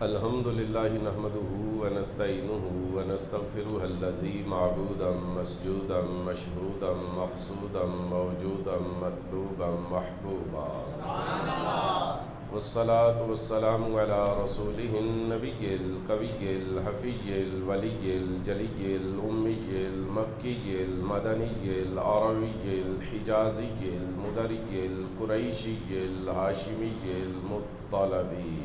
الحمد للہ نحمده ونستعینه ونستغفره الذی معبودا مسجودا مشہودا مقصودا موجودا مطلوبا محبوبا والصلاة والسلام علی رسوله النبی القوی الحفی الولی الجلی الامی المکی المدنی العربی الحجازی المدری القریشی الہاشمی المطلبی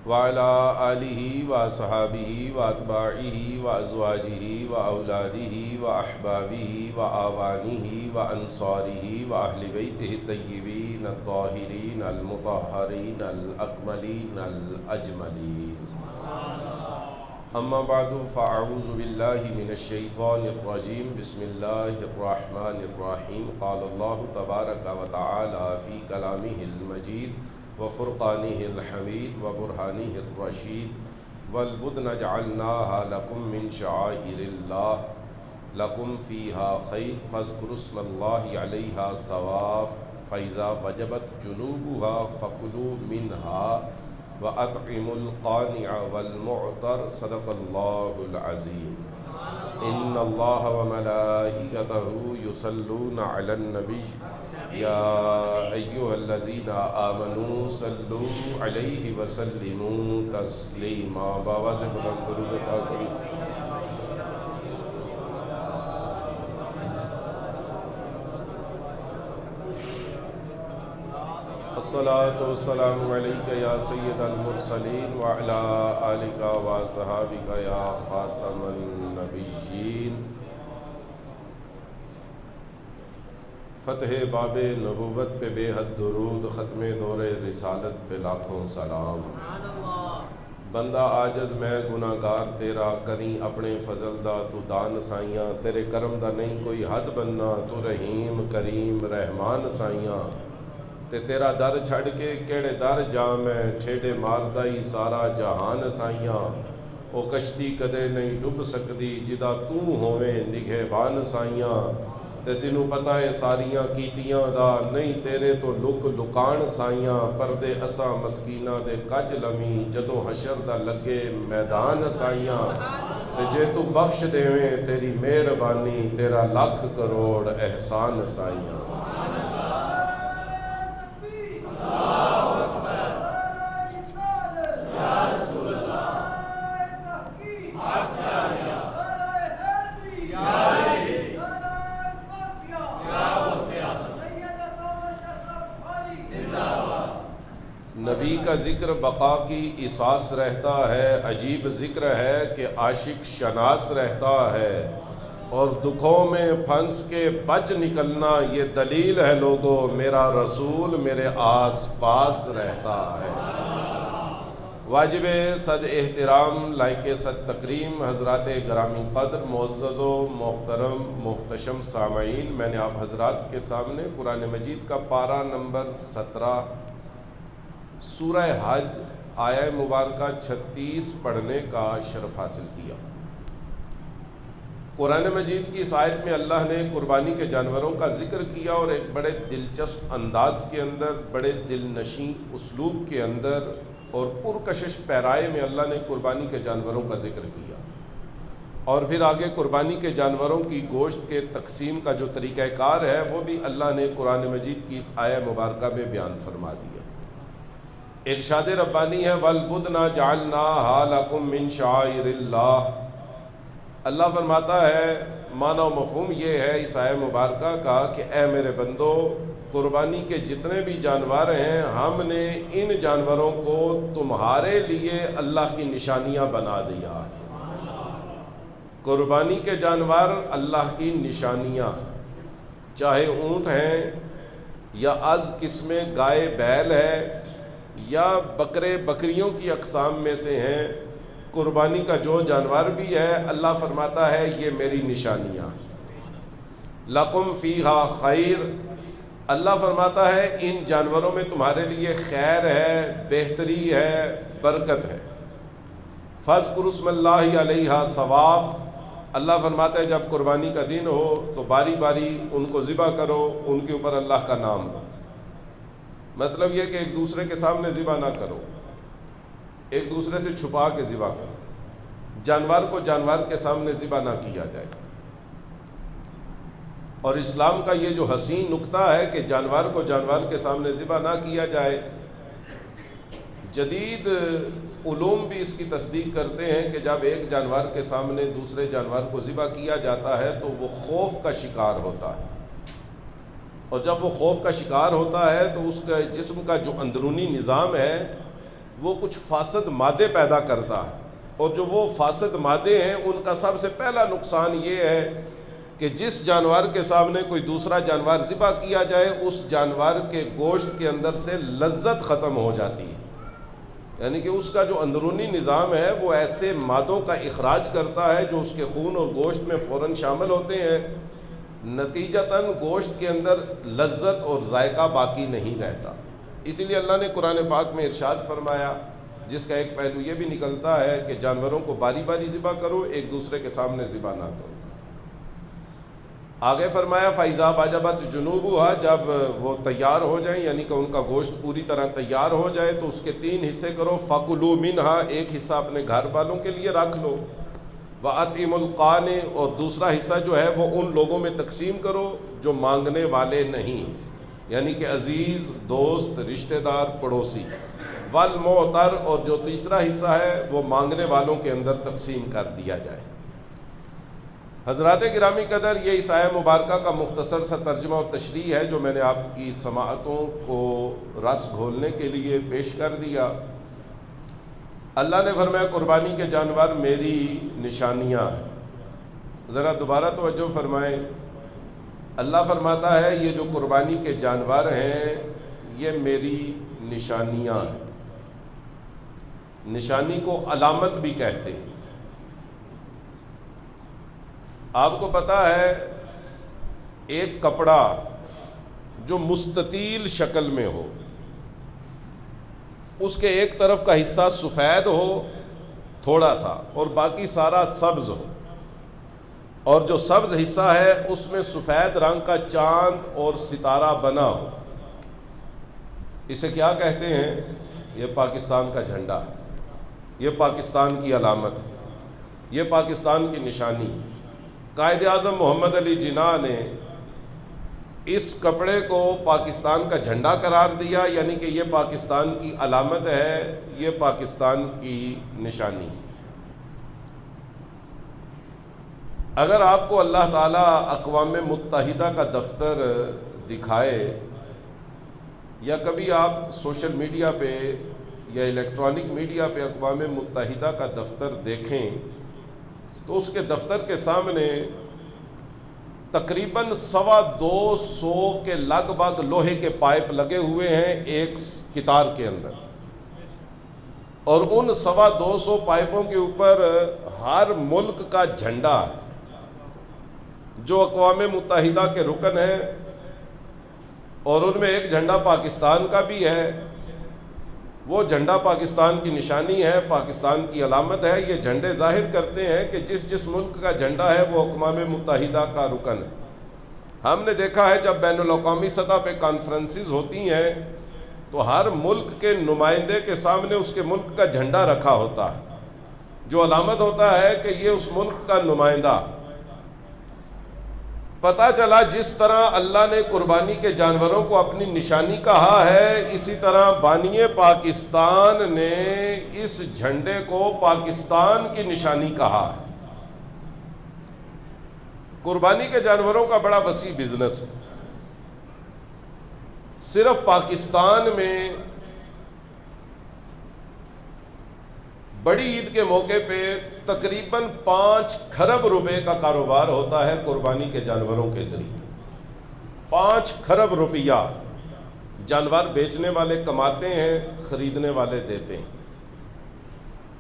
وعلى آلہ وصحابہ واتباعہ وازواجہ واولادہ واحبابہ واعوانہ وانصارہ واہل بیتہ الطیبین الطاہرین المطہرین الاکملین الاجملین اما بعد فاعوذ باللہ من الشیطان الرجیم بسم اللہ الرحمن الرحیم قال اللہ تبارک وتعالی فی کلامہ المجید وفرقانه الحمید وبرهانه الرشید والبدن جعلناها لكم من شعائر الله لكم فيها خير فاذكروا اسم الله عليها صواف فإذا وجبت جنوبها فكلوا منها وأطعموا القانع والمعتر صدق الله العظيم إن الله وملائكته يصلون على النبي يا أيها الذين آمنوا صلوا عليه وسلموا تسليما بواسطة الدرود الآخرين الصلاة والسلام عليك يا سيد المرسلين وعلى آلك وصحابك يا خاتم النبيين فتح باب نبوت پہ بے حد درود، ختم دور رسالت پہ لاکھوں سلام۔ بندہ عاجز میں گناہگار تیرا، کریں اپنے فضل دا تو دان سائیاں، تیرے کرم دا نہیں کوئی حد بننا، تو رحیم کریم رحمان سائیاں، تے تیرا در چھڑ کے کیڑے در جا میں، ٹھیڑے ماردائی سارا جہان سائیاں، او کشتی کدے نہیں ڈب سکدی جدا تو ہوویں نگہبان سائیاں، تے تینوں پتہ ہے ساریاں کیتیاں دا نہیں تیرے تو لک لکان سائیاں، پردے اساں مسکینہ دے کج لمی جدوں حشر دا لگے میدان سائیاں، تے جے تو بخش دیویں تیری مہربانی تیرا لاکھ کروڑ احسان سائیاں۔ نبی کا ذکر بقا کی احساس رہتا ہے، عجیب ذکر ہے کہ عاشق شناس رہتا ہے، اور دکھوں میں پھنس کے بچ نکلنا یہ دلیل ہے لوگوں، میرا رسول میرے آس پاس رہتا ہے۔ واجب صد احترام لائق صد تکریم حضرات گرامی قدر معزز و محترم محتشم سامعین، میں نے آپ حضرات کے سامنے قرآن مجید کا پارہ نمبر 17 سورہ حج آیہ مبارکہ 36 پڑھنے کا شرف حاصل کیا۔ قرآن مجید کی اس آیت میں اللہ نے قربانی کے جانوروں کا ذکر کیا، اور ایک بڑے دلچسپ انداز کے اندر، بڑے دل نشیں اسلوب کے اندر اور پرکشش پیرائے میں اللہ نے قربانی کے جانوروں کا ذکر کیا، اور پھر آگے قربانی کے جانوروں کی گوشت کے تقسیم کا جو طریقہ کار ہے وہ بھی اللہ نے قرآن مجید کی اس آیہ مبارکہ میں بیان فرما دیا۔ ارشاد ربانی ہے وَالْبُدْنَ جَعَلْنَاهَا لَكُم مِّن شَعَائِرِ اللَّهِ۔ اللہ فرماتا ہے، معنی و مفہوم یہ ہے اس آیہ مبارکہ کا کہ اے میرے بندو، قربانی کے جتنے بھی جانور ہیں ہم نے ان جانوروں کو تمہارے لیے اللہ کی نشانیاں بنا دیا۔ قربانی کے جانور اللہ کی نشانیاں، چاہے اونٹ ہیں یا از قسم گائے بیل ہے یا بکرے بکریوں کی اقسام میں سے ہیں، قربانی کا جو جانور بھی ہے اللہ فرماتا ہے یہ میری نشانیاں۔ لَكُمْ فِيهَا خَيْر، اللہ فرماتا ہے ان جانوروں میں تمہارے لیے خیر ہے، بہتری ہے، برکت ہے۔ فَاذْكُرُوا اسْمَ اللَّهِ عَلَيْهَا صَوَافٍ، اللہ فرماتا ہے جب قربانی کا دن ہو تو باری باری ان کو ذبح کرو، ان کے اوپر اللہ کا نام لو۔ مطلب یہ کہ ایک دوسرے کے سامنے ذبح نہ کرو، ایک دوسرے سے چھپا کے ذبح کرو، جانور کو جانور کے سامنے ذبح نہ کیا جائے۔ اور اسلام کا یہ جو حسین نکتہ ہے کہ جانور کو جانور کے سامنے ذبح نہ کیا جائے، جدید علوم بھی اس کی تصدیق کرتے ہیں کہ جب ایک جانور کے سامنے دوسرے جانور کو ذبح کیا جاتا ہے تو وہ خوف کا شکار ہوتا ہے، اور جب وہ خوف کا شکار ہوتا ہے تو اس کا جسم کا جو اندرونی نظام ہے وہ کچھ فاسد مادے پیدا کرتا ہے، اور جو وہ فاسد مادے ہیں ان کا سب سے پہلا نقصان یہ ہے کہ جس جانور کے سامنے کوئی دوسرا جانور ذبح کیا جائے اس جانور کے گوشت کے اندر سے لذت ختم ہو جاتی ہے، یعنی کہ اس کا جو اندرونی نظام ہے وہ ایسے مادوں کا اخراج کرتا ہے جو اس کے خون اور گوشت میں فوراً شامل ہوتے ہیں، نتیجتاً گوشت کے اندر لذت اور ذائقہ باقی نہیں رہتا۔ اسی لیے اللہ نے قرآن پاک میں ارشاد فرمایا، جس کا ایک پہلو یہ بھی نکلتا ہے کہ جانوروں کو باری باری ذبح کرو، ایک دوسرے کے سامنے ذبح نہ کرو۔ آگے فرمایا فَإِذَا وَجَبَتْ جُنُوبُهَا، جب وہ تیار ہو جائیں یعنی کہ ان کا گوشت پوری طرح تیار ہو جائے تو اس کے 3 حصے کرو، فَكُلُوا مِنْهَا، ایک حصہ اپنے گھر والوں کے لیے رکھ لو، وَأَطْعِمُوا الْقَانِعَ، اور دوسرا حصہ جو ہے وہ ان لوگوں میں تقسیم کرو جو مانگنے والے نہیں، یعنی کہ عزیز، دوست، رشتہ دار، پڑوسی، وَالْمُعْتَرَ، اور جو تیسرا حصہ ہے وہ مانگنے والوں کے اندر تقسیم کر دیا جائے۔ حضرات گرامی قدر، یہ اس آیہ مبارکہ کا مختصر سا ترجمہ اور تشریح ہے جو میں نے آپ کی سماعتوں کو رس گھولنے کے لیے پیش کر دیا۔ اللہ نے فرمایا قربانی کے جانور میری نشانیاں ہیں۔ ذرا دوبارہ توجہ فرمائیں، اللہ فرماتا ہے یہ جو قربانی کے جانور ہیں یہ میری نشانیاں ہیں۔ نشانی کو علامت بھی کہتے ہیں۔ آپ کو پتہ ہے ایک کپڑا جو مستطیل شکل میں ہو، اس کے ایک طرف کا حصہ سفید ہو تھوڑا سا اور باقی سارا سبز ہو، اور جو سبز حصہ ہے اس میں سفید رنگ کا چاند اور ستارہ بنا ہو، اسے کیا کہتے ہیں؟ یہ پاکستان کا جھنڈا، یہ پاکستان کی علامت، یہ پاکستان کی نشانی۔ قائد اعظم محمد علی جناح نے اس کپڑے کو پاکستان کا جھنڈا قرار دیا، یعنی کہ یہ پاکستان کی علامت ہے، یہ پاکستان کی نشانی۔ اگر آپ کو اللہ تعالیٰ اقوام متحدہ کا دفتر دکھائے، یا کبھی آپ سوشل میڈیا پہ یا الیکٹرانک میڈیا پہ اقوام متحدہ کا دفتر دیکھیں تو اس کے دفتر کے سامنے تقریباً 225 کے لگ بھگ لوہے کے پائپ لگے ہوئے ہیں ایک قطار کے اندر، اور ان 225 پائپوں کے اوپر ہر ملک کا جھنڈا ہے جو اقوام متحدہ کے رکن ہیں، اور ان میں ایک جھنڈا پاکستان کا بھی ہے۔ وہ جھنڈا پاکستان کی نشانی ہے، پاکستان کی علامت ہے۔ یہ جھنڈے ظاہر کرتے ہیں کہ جس ملک کا جھنڈا ہے وہ اقوام متحدہ کا رکن ہے۔ ہم نے دیکھا ہے جب بین الاقوامی سطح پہ کانفرنسز ہوتی ہیں تو ہر ملک کے نمائندے کے سامنے اس کے ملک کا جھنڈا رکھا ہوتا ہے، جو علامت ہوتا ہے کہ یہ اس ملک کا نمائندہ۔ پتہ چلا جس طرح اللہ نے قربانی کے جانوروں کو اپنی نشانی کہا ہے، اسی طرح بانی پاکستان نے اس جھنڈے کو پاکستان کی نشانی کہا ہے۔ قربانی کے جانوروں کا بڑا وسیع بزنس ہے۔ صرف پاکستان میں بڑی عید کے موقع پہ تقریباً 5 کھرب روپے کا کاروبار ہوتا ہے قربانی کے جانوروں کے ذریعے۔ 5 کھرب روپیہ جانور بیچنے والے کماتے ہیں، خریدنے والے دیتے ہیں۔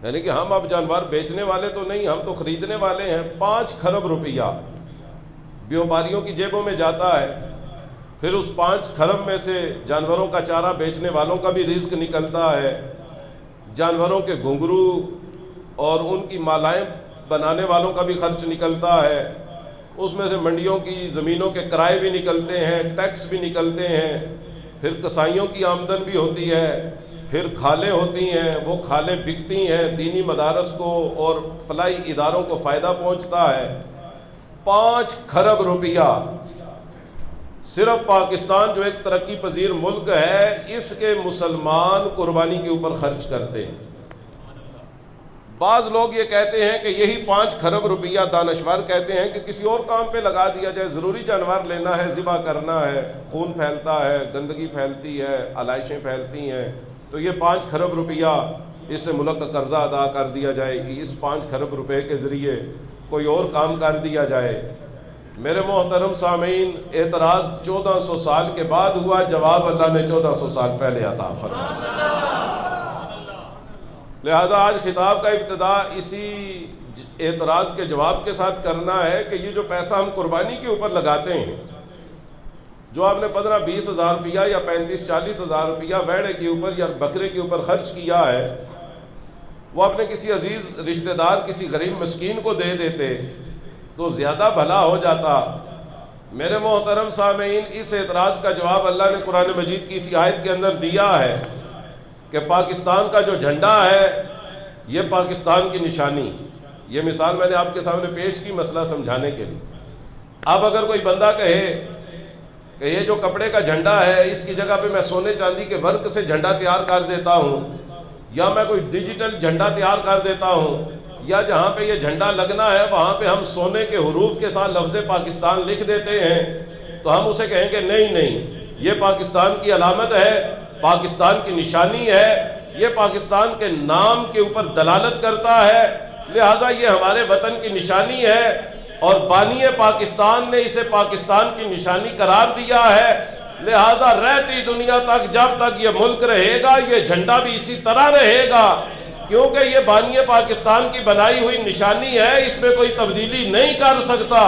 یعنی کہ ہم اب جانور بیچنے والے تو نہیں، ہم تو خریدنے والے ہیں۔ 5 کھرب روپیہ بیوپاریوں کی جیبوں میں جاتا ہے، پھر اس 5 کھرب میں سے جانوروں کا چارہ بیچنے والوں کا بھی رزق نکلتا ہے، جانوروں کے گھنگرو اور ان کی مالائیں بنانے والوں کا بھی خرچ نکلتا ہے، اس میں سے منڈیوں کی زمینوں کے کرائے بھی نکلتے ہیں، ٹیکس بھی نکلتے ہیں، پھر کسائیوں کی آمدن بھی ہوتی ہے، پھر کھالیں ہوتی ہیں، وہ کھالیں بکتی ہیں، دینی مدارس کو اور فلاحی اداروں کو فائدہ پہنچتا ہے۔ 5 کھرب روپیہ صرف پاکستان جو ایک ترقی پذیر ملک ہے اس کے مسلمان قربانی کے اوپر خرچ کرتے ہیں۔ بعض لوگ یہ کہتے ہیں کہ یہی 5 کھرب روپیہ دانشور کہتے ہیں کہ کسی اور کام پہ لگا دیا جائے، ضروری جانور لینا ہے، ذبح کرنا ہے، خون پھیلتا ہے، گندگی پھیلتی ہے، علائشیں پھیلتی ہیں، تو یہ 5 کھرب روپیہ اس سے ملک کا قرضہ ادا کر دیا جائے، اس 5 کھرب روپے کے ذریعے کوئی اور کام کر دیا جائے۔ میرے محترم سامعین، اعتراض 1400 سال کے بعد ہوا، جواب اللہ نے 1400 سال پہلے عطا فرمایا۔ لہذا آج خطاب کا ابتدا اسی اعتراض کے جواب کے ساتھ کرنا ہے کہ یہ جو پیسہ ہم قربانی کے اوپر لگاتے ہیں، جو آپ نے 15-20 ہزار روپیہ یا 35-40 ہزار روپیہ ویڑے کے اوپر یا بکرے کے اوپر خرچ کیا ہے، وہ اپنے کسی عزیز رشتہ دار، کسی غریب مسکین کو دے دیتے تو زیادہ بھلا ہو جاتا۔ میرے محترم سامعین، اس اعتراض کا جواب اللہ نے قرآن مجید کی اسی آیت کے اندر دیا ہے کہ پاکستان کا جو جھنڈا ہے یہ پاکستان کی نشانی، یہ مثال میں نے آپ کے سامنے پیش کی مسئلہ سمجھانے کے لیے۔ اب اگر کوئی بندہ کہے کہ یہ جو کپڑے کا جھنڈا ہے اس کی جگہ پہ میں سونے چاندی کے ورق سے جھنڈا تیار کر دیتا ہوں، یا میں کوئی ڈیجیٹل جھنڈا تیار کر دیتا ہوں، یا جہاں پہ یہ جھنڈا لگنا ہے وہاں پہ ہم سونے کے حروف کے ساتھ لفظ پاکستان لکھ دیتے ہیں، تو ہم اسے کہیں گے نہیں، یہ پاکستان کی علامت ہے، پاکستان کی نشانی ہے، یہ پاکستان کے نام کے اوپر دلالت کرتا ہے، لہٰذا یہ ہمارے وطن کی نشانی ہے، اور بانی پاکستان نے اسے پاکستان کی نشانی قرار دیا ہے، لہٰذا رہتی دنیا تک جب تک یہ ملک رہے گا یہ جھنڈا بھی اسی طرح رہے گا، کیونکہ یہ بانی پاکستان کی بنائی ہوئی نشانی ہے، اس میں کوئی تبدیلی نہیں کر سکتا۔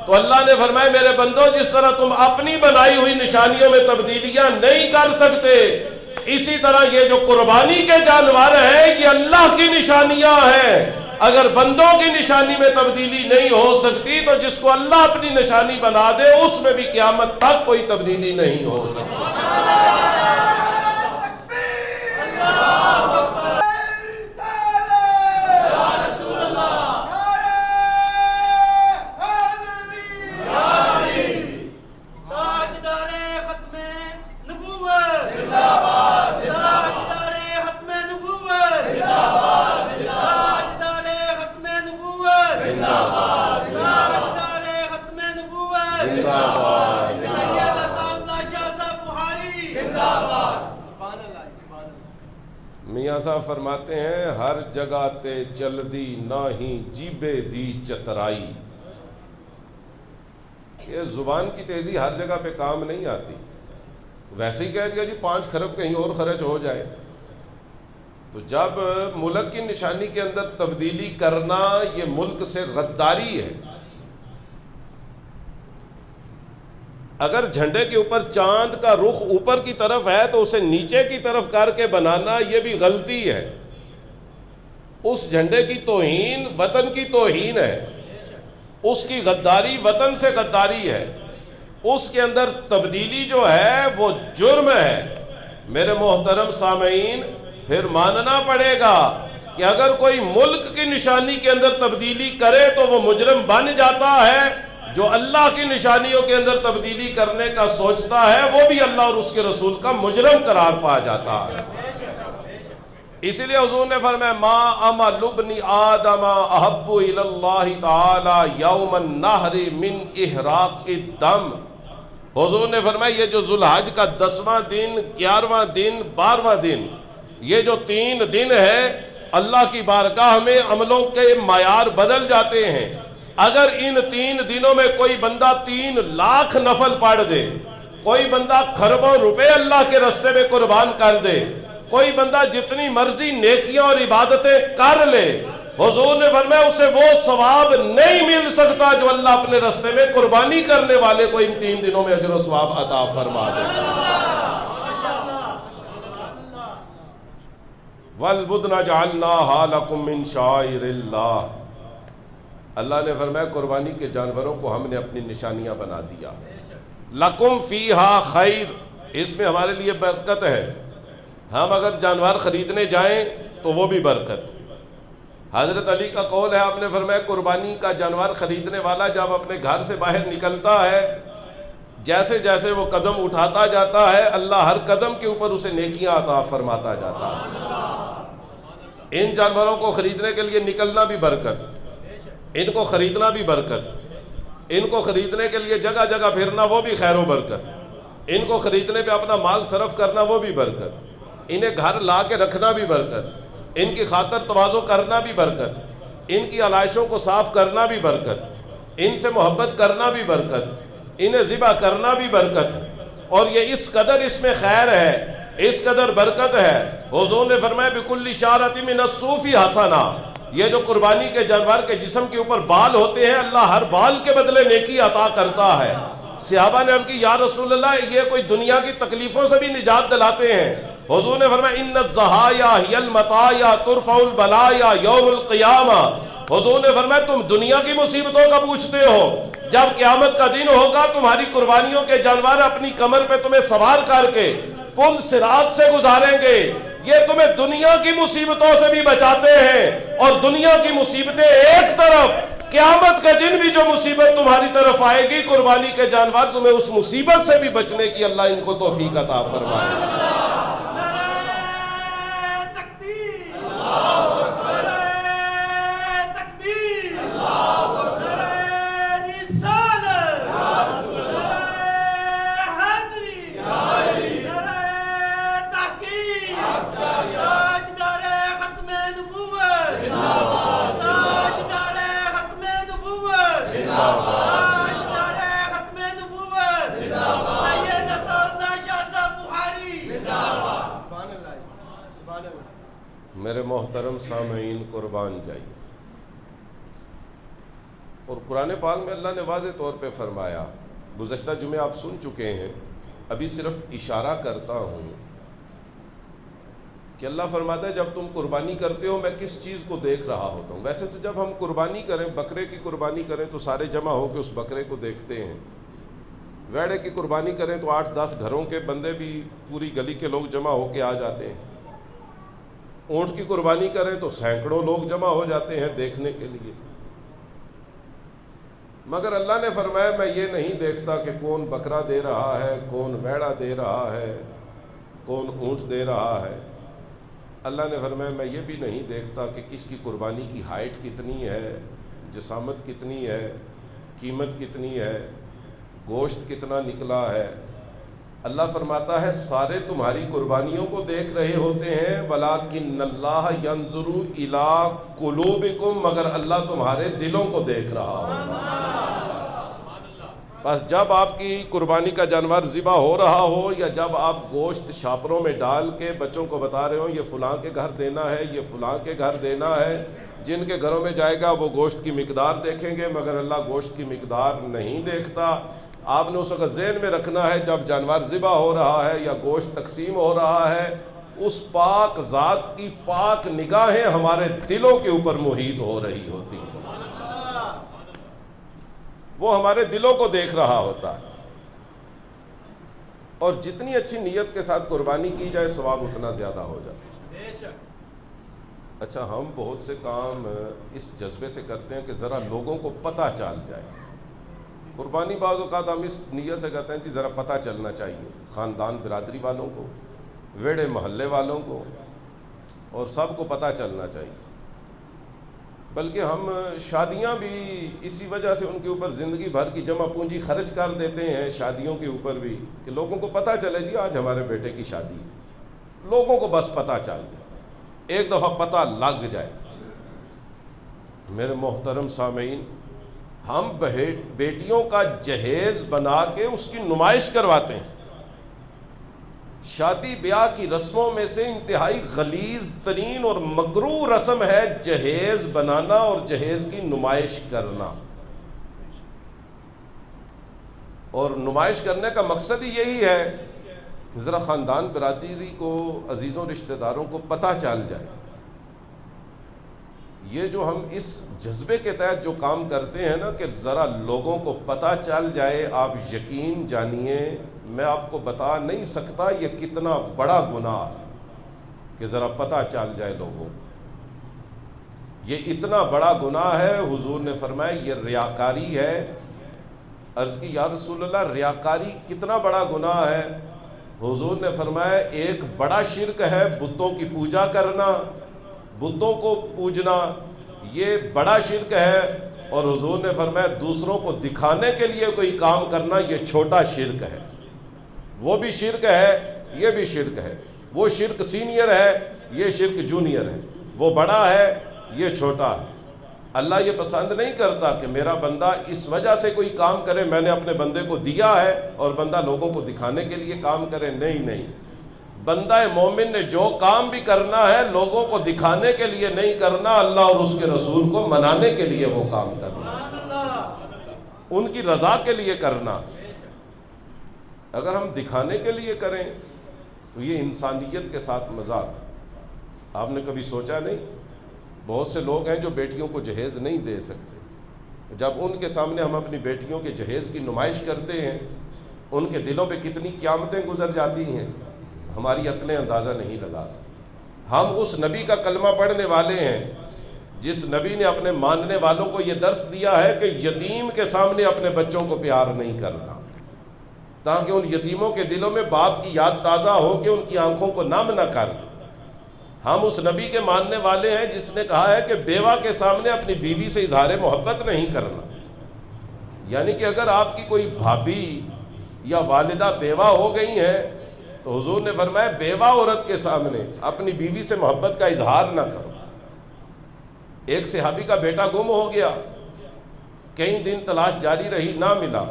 تو اللہ نے فرمایا میرے بندو، جس طرح تم اپنی بنائی ہوئی نشانیوں میں تبدیلیاں نہیں کر سکتے، اسی طرح یہ جو قربانی کے جانور ہیں یہ اللہ کی نشانیاں ہیں۔ اگر بندوں کی نشانی میں تبدیلی نہیں ہو سکتی تو جس کو اللہ اپنی نشانی بنا دے اس میں بھی قیامت تک کوئی تبدیلی نہیں ہو سکتی۔ میاں صاحب فرماتے ہیں ہر جگہ تے چل دی نہ ہی جیبے دی چترائی۔ یہ زبان کی تیزی ہر جگہ پہ کام نہیں آتی، ویسے ہی کہہ دیا جی 5 کھرب کہیں اور خرچ ہو جائے، تو جب ملک کی نشانی کے اندر تبدیلی کرنا یہ ملک سے غداری ہے۔ اگر جھنڈے کے اوپر چاند کا رخ اوپر کی طرف ہے تو اسے نیچے کی طرف کر کے بنانا یہ بھی غلطی ہے، اس جھنڈے کی توہین وطن کی توہین ہے، اس کی غداری وطن سے غداری ہے، اس کے اندر تبدیلی جو ہے وہ جرم ہے۔ میرے محترم سامعین، پھر ماننا پڑے گا کہ اگر کوئی ملک کی نشانی کے اندر تبدیلی کرے تو وہ مجرم بن جاتا ہے، جو اللہ کی نشانیوں کے اندر تبدیلی کرنے کا سوچتا ہے وہ بھی اللہ اور اس کے رسول کا مجرم قرار پا جاتا ہے۔ اسی لیے حضور نے فرمایا ما عمل ابن آدم احب الی اللہ تعالی یوم النحر من احراق الدم۔ حضور نے فرمایا یہ جو ذوالحج کا 10واں دن، 11واں دن، 12واں دن، یہ جو 3 دن ہے اللہ کی بارگاہ میں عملوں کے معیار بدل جاتے ہیں۔ اگر ان 3 دنوں میں کوئی بندہ 3 لاکھ نفل پڑھ دے، کوئی بندہ کھربوں روپے اللہ کے راستے میں قربان کر دے، کوئی بندہ جتنی مرضی نیکیاں اور عبادتیں کر لے، حضور نے فرمایا اسے وہ ثواب نہیں مل سکتا جو اللہ اپنے راستے میں قربانی کرنے والے کو ان 3 دنوں میں اجر و ثواب عطا فرما دے۔ وَالْبُدْنَ جَعَلْنَاهَا لَكُم مِّن شَعَائِرِ اللَّهِ۔ اللہ نے فرمایا قربانی کے جانوروں کو ہم نے اپنی نشانیاں بنا دیا۔ لَكُم فِيهَا خَيْرٌ، اس میں ہمارے لیے برکت ہے. ہم اگر جانور خریدنے جائیں تو وہ بھی برکت. حضرت علی کا قول ہے، آپ نے فرمایا قربانی کا جانور خریدنے والا جب اپنے گھر سے باہر نکلتا ہے، جیسے جیسے وہ قدم اٹھاتا جاتا ہے اللہ ہر قدم کے اوپر اسے نیکیاں عطا فرماتا جاتا ہے. ان جانوروں کو خریدنے کے لیے نکلنا بھی برکت، ان کو خریدنا بھی برکت، ان کو خریدنے کے لیے جگہ جگہ پھرنا وہ بھی خیر و برکت، ان کو خریدنے پہ اپنا مال صرف کرنا وہ بھی برکت، انہیں گھر لا کے رکھنا بھی برکت، ان کی خاطر تواضع کرنا بھی برکت، ان کی علائشوں کو صاف کرنا بھی برکت، ان سے محبت کرنا بھی برکت، انہیں ذبح کرنا بھی برکت. اور یہ اس قدر اس میں خیر ہے، اس قدر برکت ہے. حضور نے فرمایا بِكُلِّ شَعْرَةٍ مِّنَ الصُّوفِ حَسَنَةٌ، یہ جو قربانی کے جانور کے جسم کے اوپر بال ہوتے ہیں اللہ ہر بال کے بدلے نیکی عطا کرتا ہے. صحابہ نے عرض کی یا رسول اللہ یہ کوئی دنیا کی تکلیفوں سے بھی نجات دلاتے ہیں؟ حضور نے فرمایا ان الزہایا ہی المطایا ترفع البلایا یوم القیامہ. حضور نے فرمایا تم دنیا کی مصیبتوں کا پوچھتے ہو، جب قیامت کا دن ہوگا تمہاری قربانیوں کے جانور اپنی کمر پہ تمہیں سوار کر کے پل صراط سے گزاریں گے. یہ تمہیں دنیا کی مصیبتوں سے بھی بچاتے ہیں، اور دنیا کی مصیبتیں ایک طرف، قیامت کا دن بھی جو مصیبت تمہاری طرف آئے گی قربانی کے جانور تمہیں اس مصیبت سے بھی بچنے کی اللہ ان کو توفیق عطا فرمائے. میرے محترم سامعین قربان جائیے. اور قرآن پاک میں اللہ نے واضح طور پہ فرمایا، گزشتہ جمعے آپ سن چکے ہیں، ابھی صرف اشارہ کرتا ہوں کہ اللہ فرماتا ہے جب تم قربانی کرتے ہو میں کس چیز کو دیکھ رہا ہوتا ہوں. ویسے تو جب ہم قربانی کریں، بکرے کی قربانی کریں تو سارے جمع ہو کے اس بکرے کو دیکھتے ہیں. ویڑے کی قربانی کریں تو 8-10 گھروں کے بندے بھی پوری گلی کے لوگ جمع ہو کے آ جاتے ہیں. اونٹ کی قربانی کریں تو سینکڑوں لوگ جمع ہو جاتے ہیں دیکھنے کے لیے. مگر اللہ نے فرمایا میں یہ نہیں دیکھتا کہ کون بکرا دے رہا ہے، کون ویڑا دے رہا ہے، کون اونٹ دے رہا ہے. اللہ نے فرمایا میں یہ بھی نہیں دیکھتا کہ کس کی قربانی کی ہائٹ کتنی ہے، جسامت کتنی ہے، قیمت کتنی ہے، گوشت کتنا نکلا ہے. اللہ فرماتا ہے سارے تمہاری قربانیوں کو دیکھ رہے ہوتے ہیں، وَلَٰكِنَّ اللَّهَ يَنظُرُ إِلَىٰ قُلُوبِكُمْ، مگر اللہ تمہارے دلوں کو دیکھ رہا ہوتا. بس جب آپ کی قربانی کا جانور ذبح ہو رہا ہو، یا جب آپ گوشت شاپروں میں ڈال کے بچوں کو بتا رہے ہو یہ فلاں کے گھر دینا ہے، یہ فلاں کے گھر دینا ہے، جن کے گھروں میں جائے گا وہ گوشت کی مقدار دیکھیں گے، مگر اللہ گوشت کی مقدار نہیں دیکھتا. آپ نے اس وقت ذہن میں رکھنا ہے جب جانور ذبح ہو رہا ہے یا گوشت تقسیم ہو رہا ہے، اس پاک ذات کی پاک نگاہیں ہمارے دلوں کے اوپر محیط ہو رہی ہوتی ہیں، وہ ہمارے دلوں کو دیکھ رہا ہوتا ہے. اور جتنی اچھی نیت کے ساتھ قربانی کی جائے ثواب اتنا زیادہ ہو جاتا ہے. اچھا ہم بہت سے کام اس جذبے سے کرتے ہیں کہ ذرا لوگوں کو پتہ چل جائے. قربانی بعض اوقات ہم اس نیت سے کرتے ہیں کہ ذرا پتہ چلنا چاہیے خاندان برادری والوں کو، ویڑے محلے والوں کو، اور سب کو پتہ چلنا چاہیے. بلکہ ہم شادیاں بھی اسی وجہ سے ان کے اوپر زندگی بھر کی جمع پونجی خرچ کر دیتے ہیں، شادیوں کے اوپر بھی، کہ لوگوں کو پتہ چلے جی آج ہمارے بیٹے کی شادی ہے. لوگوں کو بس پتہ چل جائے، ایک دفعہ پتہ لگ جائے. میرے محترم سامعین، ہم بیٹیوں کا جہیز بنا کے اس کی نمائش کرواتے ہیں. شادی بیاہ کی رسموں میں سے انتہائی غلیظ ترین اور مکروہ رسم ہے جہیز بنانا اور جہیز کی نمائش کرنا. اور نمائش کرنے کا مقصد ہی یہی ہے کہ ذرا خاندان برادری کو، عزیزوں رشتہ داروں کو پتہ چل جائے. یہ جو ہم اس جذبے کے تحت جو کام کرتے ہیں نا کہ ذرا لوگوں کو پتہ چل جائے، آپ یقین جانیے میں آپ کو بتا نہیں سکتا یہ کتنا بڑا گناہ ہے کہ ذرا پتہ چل جائے لوگوں کو۔ یہ اتنا بڑا گناہ ہے، حضور نے فرمایا یہ ریاکاری ہے۔ عرض کی یا رسول اللہ ریاکاری کتنا بڑا گناہ ہے؟ حضور نے فرمایا ایک بڑا شرک ہے بتوں کی پوجا کرنا، بتوں کو پوجنا، یہ بڑا شرک ہے۔ اور حضور نے فرمایا دوسروں کو دکھانے کے لیے کوئی کام کرنا یہ چھوٹا شرک ہے۔ وہ بھی شرک ہے، یہ بھی شرک ہے۔ وہ شرک سینئر ہے، یہ شرک جونیئر ہے۔ وہ بڑا ہے، یہ چھوٹا ہے۔ اللہ یہ پسند نہیں کرتا کہ میرا بندہ اس وجہ سے کوئی کام کرے، میں نے اپنے بندے کو دیا ہے اور بندہ لوگوں کو دکھانے کے لیے کام کرے۔ نہیں، بندہ مومن نے جو کام بھی کرنا ہے لوگوں کو دکھانے کے لیے نہیں کرنا، اللہ اور اس کے رسول کو منانے کے لیے وہ کام کرنا، ان کی رضا کے لیے کرنا۔ اگر ہم دکھانے کے لیے کریں تو یہ انسانیت کے ساتھ مذاق۔ آپ نے کبھی سوچا نہیں بہت سے لوگ ہیں جو بیٹیوں کو جہیز نہیں دے سکتے، جب ان کے سامنے ہم اپنی بیٹیوں کے جہیز کی نمائش کرتے ہیں ان کے دلوں پہ کتنی قیامتیں گزر جاتی ہیں، ہماری عقلیں اندازہ نہیں لگا سکتی۔ ہم اس نبی کا کلمہ پڑھنے والے ہیں جس نبی نے اپنے ماننے والوں کو یہ درس دیا ہے کہ یتیم کے سامنے اپنے بچوں کو پیار نہیں کرنا، تاکہ ان یتیموں کے دلوں میں باپ کی یاد تازہ ہو کہ ان کی آنکھوں کو نم نہ کر۔ ہم اس نبی کے ماننے والے ہیں جس نے کہا ہے کہ بیوہ کے سامنے اپنی بیوی سے اظہار محبت نہیں کرنا، یعنی کہ اگر آپ کی کوئی بھابھی یا والدہ بیوہ ہو گئی ہیں تو حضور نے فرمایا بیوہ عورت کے سامنے اپنی بیوی سے محبت کا اظہار نہ کرو۔ ایک صحابی کا بیٹا گم ہو گیا، کئی دن تلاش جاری رہی، نہ ملا۔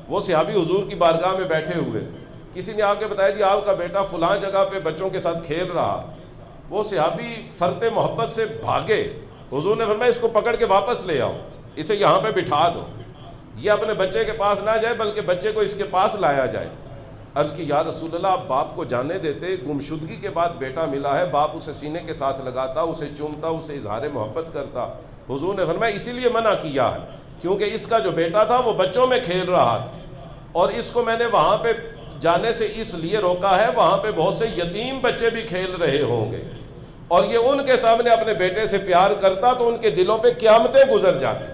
وہ صحابی حضور کی بارگاہ میں بیٹھے ہوئے تھے، کسی نے آ کے بتایا جی آپ کا بیٹا فلاں جگہ پہ بچوں کے ساتھ کھیل رہا۔ وہ صحابی فرط محبت سے بھاگے، حضور نے فرمایا اس کو پکڑ کے واپس لے آؤ، اسے یہاں پہ بٹھا دو، یہ اپنے بچے کے پاس نہ جائے بلکہ بچے کو اس کے پاس لایا جائے۔ عرض کی یا رسول اللہ آپ باپ کو جانے دیتے، گمشدگی کے بعد بیٹا ملا ہے، باپ اسے سینے کے ساتھ لگاتا، اسے چومتا، اسے اظہار محبت کرتا۔ حضور نے فرمایا اسی لیے منع کیا ہے کیونکہ اس کا جو بیٹا تھا وہ بچوں میں کھیل رہا تھا، اور اس کو میں نے وہاں پہ جانے سے اس لیے روکا ہے، وہاں پہ بہت سے یتیم بچے بھی کھیل رہے ہوں گے، اور یہ ان کے سامنے اپنے بیٹے سے پیار کرتا تو ان کے دلوں پہ قیامتیں گزر جاتی۔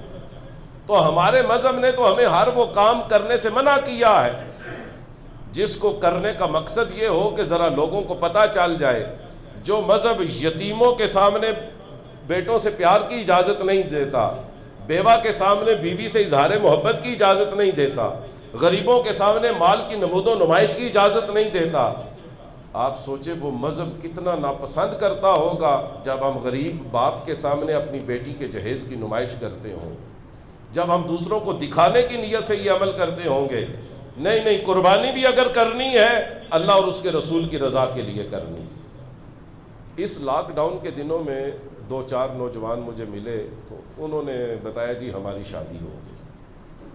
تو ہمارے مذہب نے تو ہمیں ہر وہ کام کرنے سے منع کیا ہے جس کو کرنے کا مقصد یہ ہو کہ ذرا لوگوں کو پتہ چل جائے۔ جو مذہب یتیموں کے سامنے بیٹوں سے پیار کی اجازت نہیں دیتا، بیوہ کے سامنے بیوی سے اظہار محبت کی اجازت نہیں دیتا، غریبوں کے سامنے مال کی نمود و نمائش کی اجازت نہیں دیتا، آپ سوچے وہ مذہب کتنا ناپسند کرتا ہوگا جب ہم غریب باپ کے سامنے اپنی بیٹی کے جہیز کی نمائش کرتے ہوں، جب ہم دوسروں کو دکھانے کی نیت سے یہ عمل کرتے ہوں گے۔ نہیں، قربانی بھی اگر کرنی ہے اللہ اور اس کے رسول کی رضا کے لیے کرنی ہے۔ اس لاک ڈاؤن کے دنوں میں 2-4 نوجوان مجھے ملے تو انہوں نے بتایا جی ہماری شادی ہو گئی،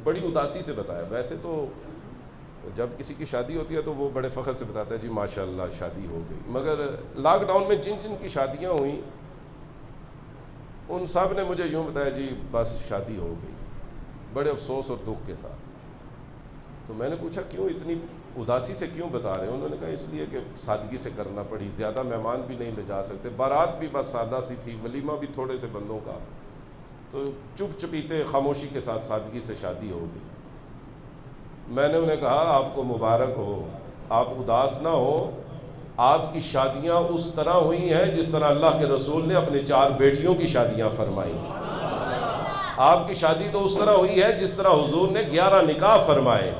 بڑی اداسی سے بتایا۔ ویسے تو جب کسی کی شادی ہوتی ہے تو وہ بڑے فخر سے بتاتا ہے جی ماشاءاللہ شادی ہو گئی، مگر لاک ڈاؤن میں جن جن کی شادیاں ہوئیں ان سب نے مجھے یوں بتایا جی بس شادی ہو گئی، بڑے افسوس اور دکھ کے ساتھ۔ تو میں نے پوچھا کیوں اتنی اداسی سے کیوں بتا رہے ہیں؟ انہوں نے کہا اس لیے کہ سادگی سے کرنا پڑی، زیادہ مہمان بھی نہیں لے جا سکتے، بارات بھی بس سادہ سی تھی، ولیمہ بھی تھوڑے سے بندوں کا، تو چپ چپیتے خاموشی کے ساتھ سادگی سے شادی ہو گئی۔ میں نے انہیں کہا آپ کو مبارک ہو، آپ اداس نہ ہو، آپ کی شادیاں اس طرح ہوئی ہیں جس طرح اللہ کے رسول نے اپنے 4 بیٹیوں کی شادیاں فرمائی۔ آپ کی شادی تو اس طرح ہوئی ہے جس طرح حضور نے 11 نکاح فرمائے۔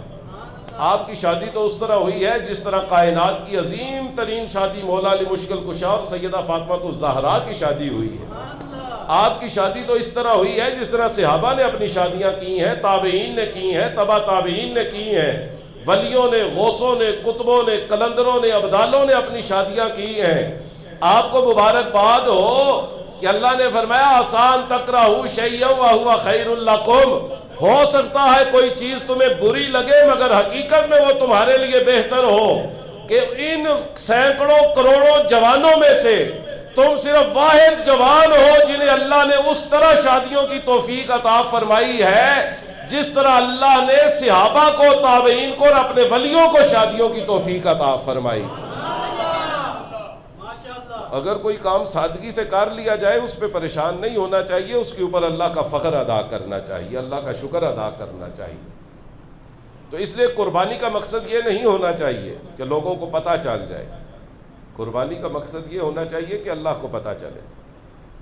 آپ کی شادی تو اس طرح ہوئی ہے جس طرح کائنات کی عظیم ترین شادی مولا علی مشکل کشا اور سیدہ فاطمہ الزہرا کی شادی ہوئی ہے۔ آپ کی شادی تو اس طرح ہوئی ہے جس طرح صحابہ نے اپنی شادیاں کی ہیں، تابعین نے کی ہیں، تبع تابعین نے کی ہیں، ولیوں نے، غوثوں نے، قطبوں نے، قلندروں نے، ابدالوں نے اپنی شادیاں کی ہیں۔ آپ کو مبارکباد ہو کہ اللہ نے فرمایا آسان تکرہوا شیئا وہو خیر لکم، ہو سکتا ہے کوئی چیز تمہیں بری لگے مگر حقیقت میں وہ تمہارے لیے بہتر ہو، کہ ان سینکڑوں کروڑوں جوانوں میں سے تم صرف واحد جوان ہو جنہیں اللہ نے اس طرح شادیوں کی توفیق عطا فرمائی ہے جس طرح اللہ نے صحابہ کو، تابعین کو اور اپنے ولیوں کو شادیوں کی توفیق عطا فرمائی تھی۔ اگر کوئی کام سادگی سے کر لیا جائے اس پہ پریشان نہیں ہونا چاہیے، اس کے اوپر اللہ کا فخر ادا کرنا چاہیے، اللہ کا شکر ادا کرنا چاہیے۔ تو اس لیے قربانی کا مقصد یہ نہیں ہونا چاہیے کہ لوگوں کو پتہ چل جائے، قربانی کا مقصد یہ ہونا چاہیے کہ اللہ کو پتہ چلے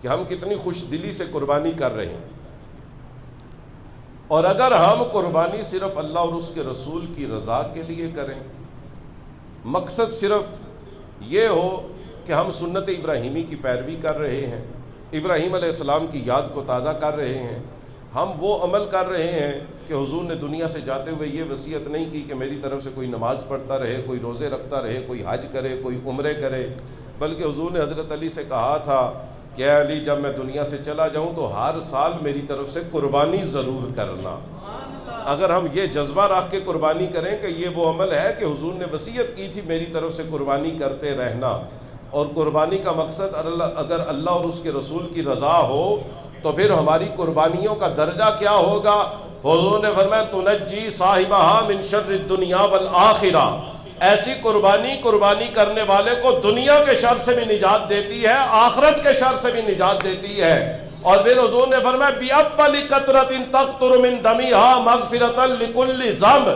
کہ ہم کتنی خوش دلی سے قربانی کر رہے ہیں۔ اور اگر ہم قربانی صرف اللہ اور اس کے رسول کی رضا کے لیے کریں، مقصد صرف یہ ہو کہ ہم سنت ابراہیمی کی پیروی کر رہے ہیں، ابراہیم علیہ السلام کی یاد کو تازہ کر رہے ہیں، ہم وہ عمل کر رہے ہیں کہ حضور نے دنیا سے جاتے ہوئے یہ وصیت نہیں کی کہ میری طرف سے کوئی نماز پڑھتا رہے، کوئی روزے رکھتا رہے، کوئی حج کرے، کوئی عمرے کرے، بلکہ حضور نے حضرت علی سے کہا تھا کہ اے علی جب میں دنیا سے چلا جاؤں تو ہر سال میری طرف سے قربانی ضرور کرنا۔ اگر ہم یہ جذبہ رکھ کے قربانی کریں کہ یہ وہ عمل ہے کہ حضور نے وصیت کی تھی میری طرف سے قربانی کرتے رہنا، اور قربانی کا مقصد اگر اللہ اور اس کے رسول کی رضا ہو تو پھر ہماری قربانیوں کا درجہ کیا ہوگا؟ حضور نے فرمایا تنجی صاحبہا من شر الدنیا والآخرہ، ایسی قربانی کرنے والے کو دنیا کے شر سے بھی نجات دیتی ہے، آخرت کے شر سے بھی نجات دیتی ہے۔ اور پھر حضور نے فرمایا بِأَوَّلِ قَطْرَةٍ تَقْطُرُ مِن دَمِهَا مَغْفِرَةً لِكُلِّ ذَنْبٍ،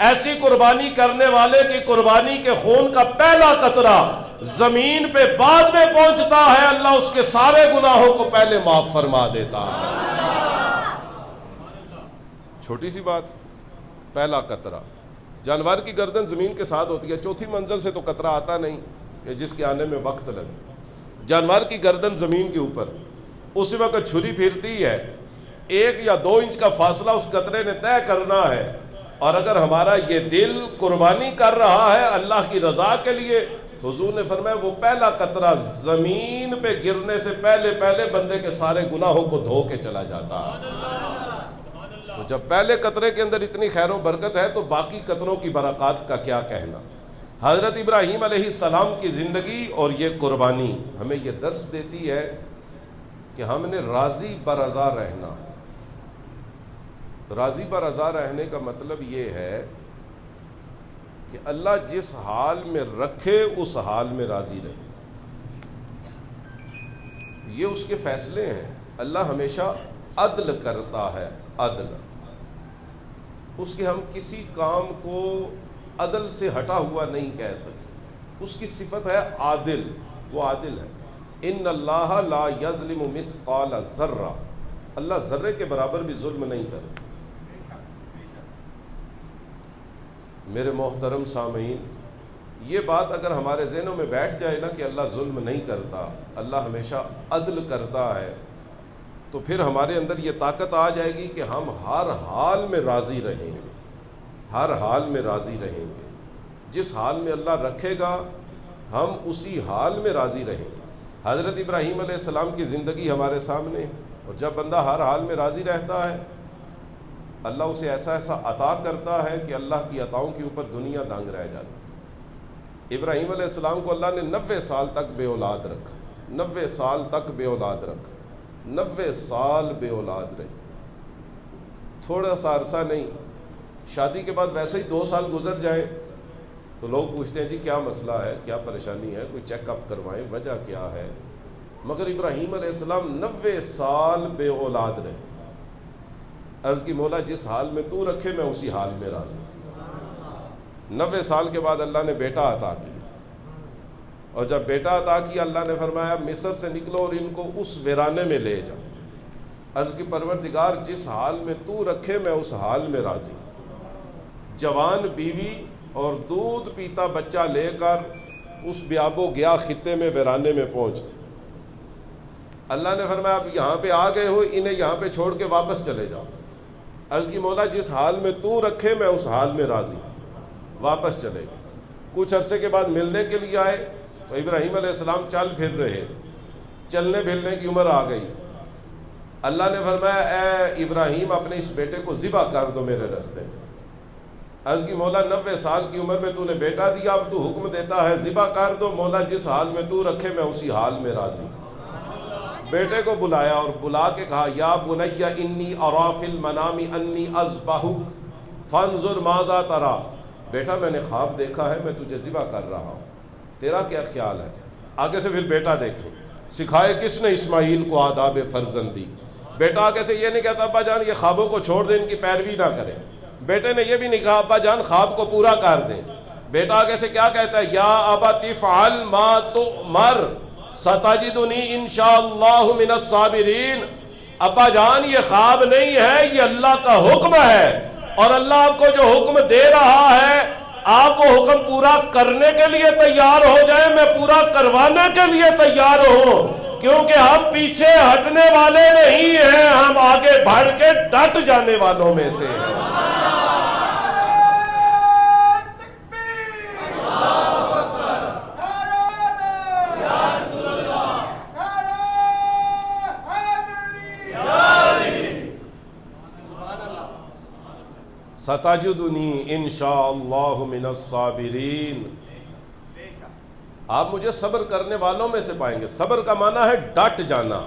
ایسی قربانی کرنے والے کی قربانی کے خون کا پہلا قطرہ زمین پہ بعد میں پہنچتا ہے، اللہ اس کے سارے گناہوں کو پہلے معاف فرما دیتا ہے۔ چھوٹی سی بات، پہلا قطرہ۔ جانور کی گردن زمین کے ساتھ ہوتی ہے، چوتھی منزل سے تو قطرہ آتا نہیں کہ جس کے آنے میں وقت لگے۔ جانور کی گردن زمین کے اوپر، اسی وقت چھری پھرتی ہے، 1 یا 2 انچ کا فاصلہ اس قطرے نے طے کرنا ہے۔ اور اگر ہمارا یہ دل قربانی کر رہا ہے اللہ کی رضا کے لیے، حضور نے فرمایا وہ پہلا قطرہ زمین پہ گرنے سے پہلے بندے کے سارے گناہوں کو دھو کے چلا جاتا ہے۔ تو جب پہلے قطرے کے اندر اتنی خیر و برکت ہے تو باقی قطروں کی برکات کا کیا کہنا۔ حضرت ابراہیم علیہ السلام کی زندگی اور یہ قربانی ہمیں یہ درس دیتی ہے کہ ہم نے راضی برضا رہنا۔ راضی برضا رہنے کا مطلب یہ ہے کہ اللہ جس حال میں رکھے اس حال میں راضی رہے، یہ اس کے فیصلے ہیں۔ اللہ ہمیشہ عدل کرتا ہے، عدل۔ اس کے ہم کسی کام کو عدل سے ہٹا ہوا نہیں کہہ سکتے۔ اس کی صفت ہے عادل، وہ عادل ہے۔ ان اللہ لا یظلم مثقال ذرہ، اللہ ذرے کے برابر بھی ظلم نہیں کرتا۔ میرے محترم سامعین، یہ بات اگر ہمارے ذہنوں میں بیٹھ جائے نا کہ اللہ ظلم نہیں کرتا، اللہ ہمیشہ عدل کرتا ہے، تو پھر ہمارے اندر یہ طاقت آ جائے گی کہ ہم ہر حال میں راضی رہیں گے، ہر حال میں راضی رہیں گے۔ جس حال میں اللہ رکھے گا ہم اسی حال میں راضی رہیں گے۔ حضرت ابراہیم علیہ السلام کی زندگی ہمارے سامنے ہے، اور جب بندہ ہر حال میں راضی رہتا ہے اللہ اسے ایسا عطا کرتا ہے کہ اللہ کی عطاؤں کے اوپر دنیا دانگ رہ جاتی۔ ابراہیم علیہ السلام کو اللہ نے 90 سال تک بے اولاد رکھا، 90 سال تک بے اولاد رکھا، 90 سال بے اولاد رہے۔ تھوڑا سا عرصہ نہیں، شادی کے بعد ویسے ہی 2 سال گزر جائیں تو لوگ پوچھتے ہیں جی کیا مسئلہ ہے، کیا پریشانی ہے، کوئی چیک اپ کروائیں، وجہ کیا ہے۔ مگر ابراہیم علیہ السلام 90 سال بے اولاد رہے۔ عرض کی مولا جس حال میں تو رکھے میں اسی حال میں راضی۔ 90 سال کے بعد اللہ نے بیٹا عطا کیا، اور جب بیٹا عطا کیا اللہ نے فرمایا مصر سے نکلو اور ان کو اس ویرانے میں لے جاؤ۔ عرض کی پروردگار جس حال میں تو رکھے میں اس حال میں راضی۔ جوان بیوی اور دودھ پیتا بچہ لے کر اس بیاب و گیا خطے میں ویرانے میں پہنچ گئے۔ اللہ نے فرمایا اب یہاں پہ آ گئے ہو، انہیں یہاں پہ چھوڑ کے واپس چلے جاؤ۔ عرض کی مولا جس حال میں تو رکھے میں اس حال میں راضی۔ واپس چلے گئے۔ کچھ عرصے کے بعد ملنے کے لیے آئے تو ابراہیم علیہ السلام چل پھر رہے تھے، چلنے پھرنے کی عمر آ گئی تھی۔ اللہ نے فرمایا اے ابراہیم اپنے اس بیٹے کو ذبح کر دو میرے راستے میں۔ عرض کی مولا 90 سال کی عمر میں تو نے بیٹا دیا، اب تو حکم دیتا ہے ذبح کر دو۔ مولا جس حال میں تو رکھے میں اسی حال میں راضی۔ بیٹے کو بلایا اور بلا کے کہا یا بنی انی اری فی المنام انی اذبحک فانظر ماذا تری، بیٹا میں نے خواب دیکھا ہے، میں تجھے ذبح کر رہا ہوں، تیرا کیا خیال ہے؟ آگے سے پھر بیٹا دیکھیں سکھائے کس نے اسماعیل کو آداب فرزندی۔ بیٹا آگے سے یہ نہیں کہتا ابا جان یہ خوابوں کو چھوڑ دیں، ان کی پیروی نہ کریں، بیٹے نے یہ بھی نہیں کہا ابا جان خواب کو پورا کر دیں، بیٹا آگے سے کیا کہتا ہے یا ابت افعل ما تؤمر ستجدنی انشاءاللہ من الصابرین، ابا جان یہ خواب نہیں ہے، یہ اللہ کا حکم ہے، اور اللہ آپ کو جو حکم دے رہا ہے آپ وہ حکم پورا کرنے کے لیے تیار ہو جائیں، میں پورا کروانے کے لیے تیار ہوں، کیونکہ ہم پیچھے ہٹنے والے نہیں ہیں، ہم آگے بڑھ کے ڈٹ جانے والوں میں سے ہیں۔ ستجدنی انشاءاللہ من الصابرین، آپ مجھے صبر کرنے والوں میں سے پائیں گے۔ صبر کا معنی ہے ڈٹ جانا۔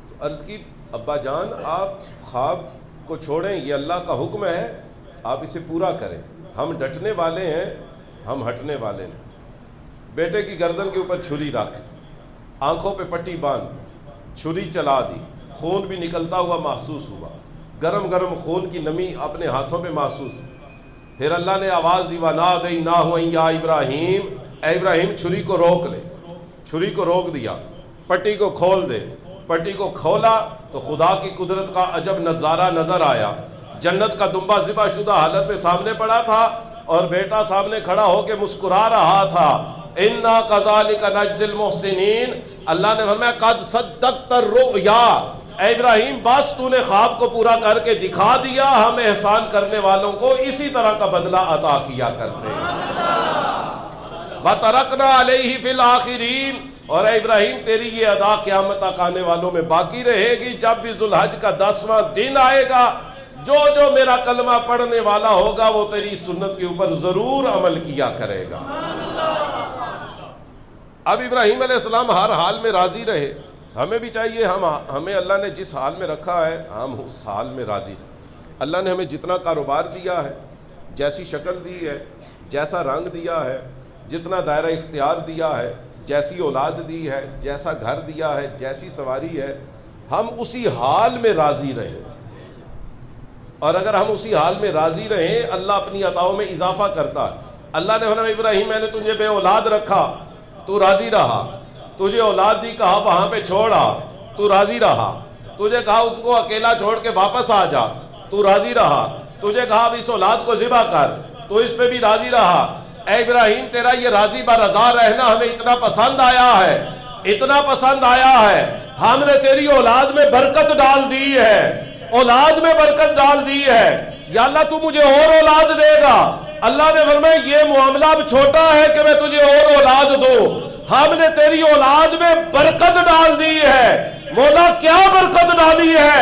تو عرض کی ابا جان آپ خواب کو چھوڑیں، یہ اللہ کا حکم ہے، آپ اسے پورا کریں، ہم ڈٹنے والے ہیں، ہم ہٹنے والے ہیں۔ بیٹے کی گردن کے اوپر چھری رکھ، آنکھوں پہ پٹی باندھ، چھری چلا دی، خون بھی نکلتا ہوا محسوس ہوا، گرم گرم خون کی نمی اپنے ہاتھوں پہ محسوس ہوئی۔ پھر اللہ نے آواز دی وَنَادَيْنَاهُ أَن يَا إِبْرَاهِيمُ، اے ابراہیم چھری کو روک لے، چھری کو روک دیا، پٹی کو کھول دے، پٹی کو کھولا تو خدا کی قدرت کا عجب نظارہ نظر آیا، جنت کا دمبا ذبح شدہ حالت میں سامنے پڑا تھا اور بیٹا سامنے کھڑا ہو کے مسکرا رہا تھا۔ اِنَّا كَذَلِكَ نَجْزِي الْمُحْسِنِينَ، اللہ نے فرمایا قَدْ صَدَّقْتَ الرُّؤْيَا، اے ابراہیم بس تو نے خواب کو پورا کر کے دکھا دیا، ہم احسان کرنے والوں کو اسی طرح کا بدلہ عطا کیا کرتے ہیں۔ وَتَرَكْنَا عَلَيْهِ فِي الْآخِرِينَ، اور اے ابراہیم تیری یہ ادا قیامت تک آنے والوں میں باقی رہے گی، جب بھی ذوالحج کا 10واں دن آئے گا، جو میرا کلمہ پڑھنے والا ہوگا وہ تیری سنت کے اوپر ضرور عمل کیا کرے گا۔ اب ابراہیم علیہ السلام ہر حال میں راضی رہے، ہمیں بھی چاہیے ہمیں اللہ نے جس حال میں رکھا ہے ہم اس حال میں راضی ہیں۔ اللہ نے ہمیں جتنا کاروبار دیا ہے، جیسی شکل دی ہے، جیسا رنگ دیا ہے، جتنا دائرہ اختیار دیا ہے، جیسی اولاد دی ہے، جیسا گھر دیا ہے، جیسی سواری ہے، ہم اسی حال میں راضی رہیں، اور اگر ہم اسی حال میں راضی رہیں اللہ اپنی عطاؤں میں اضافہ کرتا ہے۔ اللہ نے فرمایا ابراہیم میں نے تجھے بے اولاد رکھا، تو راضی رہا، تجھے اولاد دی کہا وہاں پہ چھوڑا، تو راضی رہا، تجھے کہا اس کو اکیلا چھوڑ کے واپس آ جا، تو راضی رہا، تجھے کہا اب اس اولاد کو ذبح کر، تو اس پہ بھی راضی رہا۔ اے ابراہیم تیرا یہ راضی برضا رہنا ہمیں اتنا پسند آیا ہے، اتنا پسند آیا ہے، ہم نے تیری اولاد میں برکت ڈال دی ہے، اولاد میں برکت ڈال دی ہے، یا اللہ تو مجھے اور اولاد دے گا۔ اللہ نے فرمایا یہ معاملہ اب چھوٹا ہے کہ میں تجھے اور اولاد دوں، ہم نے تیری اولاد میں برکت ڈال دی ہے۔ مولا کیا برکت ڈالی ہے؟